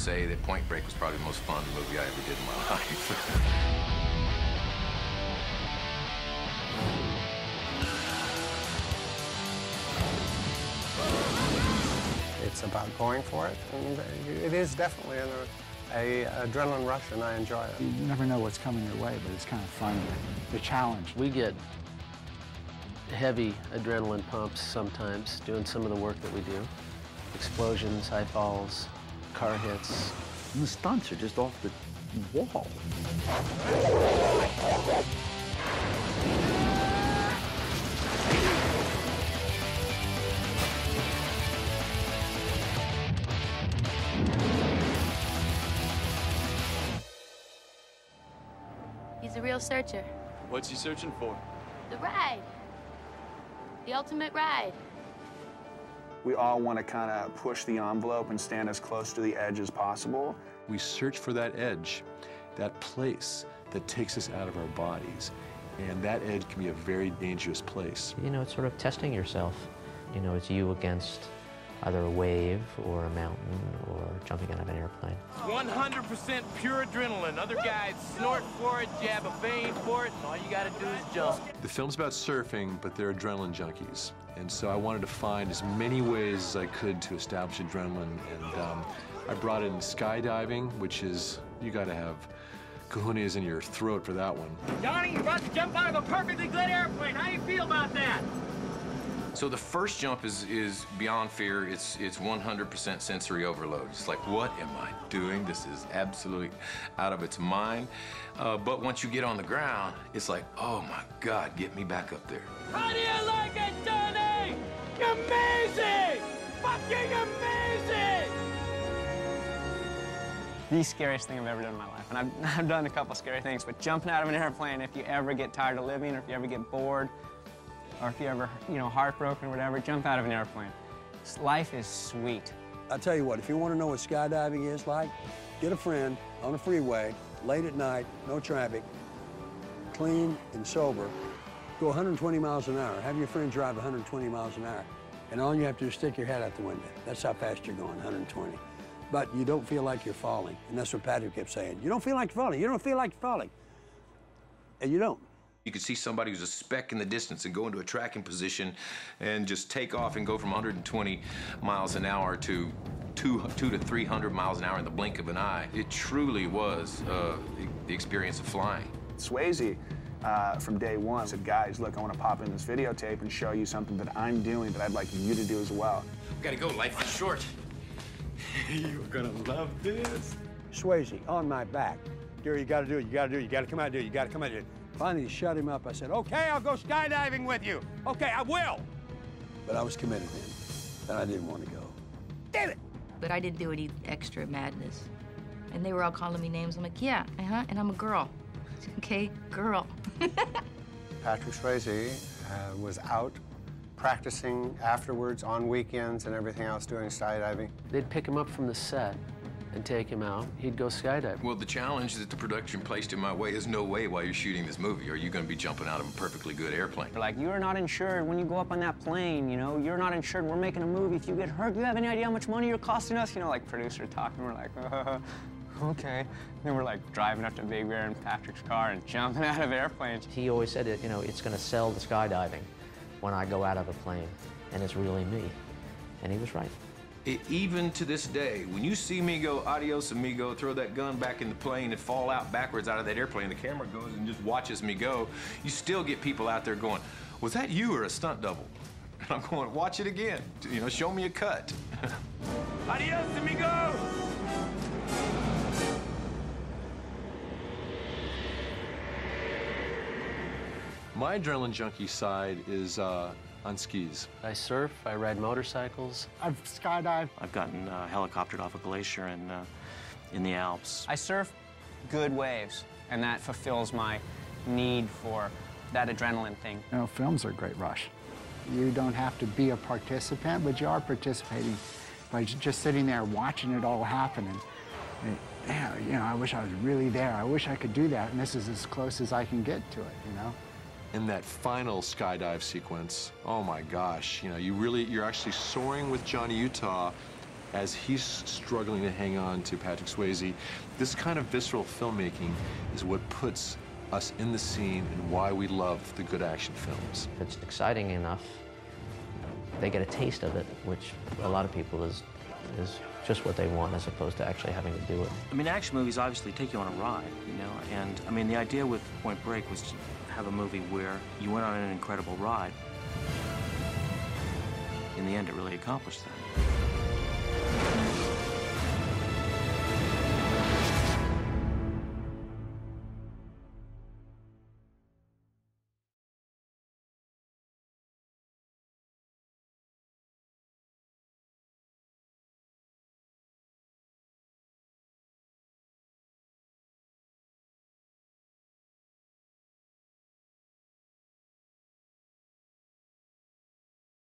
say that Point Break was probably the most fun movie I ever did in my life. It's about going for it, and it is definitely an adrenaline rush, and I enjoy it. You never know what's coming your way, but it's kind of fun, the challenge. We get heavy adrenaline pumps sometimes doing some of the work that we do. Explosions, high falls, car hits. And the stunts are just off the wall. He's a real searcher. What's he searching for? The ride. The ultimate ride. We all want to kind of push the envelope and stand as close to the edge as possible. We search for that edge, that place that takes us out of our bodies. And that edge can be a very dangerous place. You know, it's sort of testing yourself. You know, it's you against either a wave or a mountain or jumping out of an airplane. 100% pure adrenaline. Other guys snort for it, jab a vein for it, and all you gotta do is jump. The film's about surfing, but they're adrenaline junkies. And so I wanted to find as many ways as I could to establish adrenaline. And I brought in skydiving, which is, you gotta have cojones in your throat for that one. Johnny, you're about to jump out of a perfectly good airplane. How do you feel about that? So the first jump is beyond fear. It's 100% sensory overload. It's like, what am I doing? This is absolutely out of its mind. But once you get on the ground, it's like, oh my God, get me back up there. How do you like it, Johnny? Amazing! Fucking amazing! The scariest thing I've ever done in my life. And I've done a couple scary things, but jumping out of an airplane, if you ever get tired of living, or if you ever get bored, or if you ever, you know, heartbroken or whatever, jump out of an airplane. Life is sweet. I'll tell you what, if you want to know what skydiving is like, get a friend on a freeway, late at night, no traffic, clean and sober, go 120 miles an hour. Have your friend drive 120 miles an hour. And all you have to do is stick your head out the window. That's how fast you're going, 120. But you don't feel like you're falling. And that's what Patrick kept saying. You don't feel like you're falling. You don't feel like you're falling. And you don't. You could see somebody who's a speck in the distance and go into a tracking position and just take off and go from 120 miles an hour to 200 to 300 miles an hour in the blink of an eye. It truly was the experience of flying. Swayze, from day one, said, guys, look, I want to pop in this videotape and show you something that I'm doing that I'd like you to do as well. We gotta go, life is short. You're gonna love this. Swayze, on my back. Gary, you gotta do it, you gotta do it, you gotta come out and do it, you gotta come out and do it. Finally, shut him up. I said, okay, I'll go skydiving with you. Okay, I will. But I was committed to him, and I didn't want to go. Damn it! But I didn't do any extra madness. And they were all calling me names. I'm like, yeah, and I'm a girl. Okay, girl. Patrick Swayze was out practicing afterwards on weekends and everything else, doing skydiving. They'd pick him up from the set and take him out. He'd go skydiving. Well, the challenge that the production placed in my way is no way while you're shooting this movie are you going to be jumping out of a perfectly good airplane. They're like, you're not insured when you go up on that plane, you know? You're not insured. We're making a movie. If you get hurt, do you have any idea how much money you're costing us? You know, like producer talking. We're like, okay. Then we're like driving up to Big Bear in Patrick's car and jumping out of airplanes. He always said, you know, it's going to sell the skydiving when I go out of a plane, and it's really me. And he was right. Even to this day, when you see me go, adios amigo, throw that gun back in the plane and fall out backwards out of that airplane, the camera goes and just watches me go, you still get people out there going, was that you or a stunt double? And I'm going, watch it again. You know, show me a cut. Adios, amigo! My adrenaline junkie side is on skis. I surf, I ride motorcycles. I've skydived. I've gotten helicoptered off a glacier in the Alps. I surf good waves, and that fulfills my need for that adrenaline thing. You know, films are a great rush. You don't have to be a participant, but you are participating by just sitting there watching it all happen. And yeah, you know, I wish I was really there. I wish I could do that, and this is as close as I can get to it, you know? In that final skydive sequence, oh my gosh, you know, you're actually soaring with Johnny Utah as he's struggling to hang on to Patrick Swayze. This kind of visceral filmmaking is what puts us in the scene and why we love the good action films. If it's exciting enough, they get a taste of it, which a lot of people is just what they want as opposed to actually having to do it. I mean, action movies obviously take you on a ride, you know, and I mean, the idea with Point Break was to have a movie where you went on an incredible ride. In the end, it really accomplished that.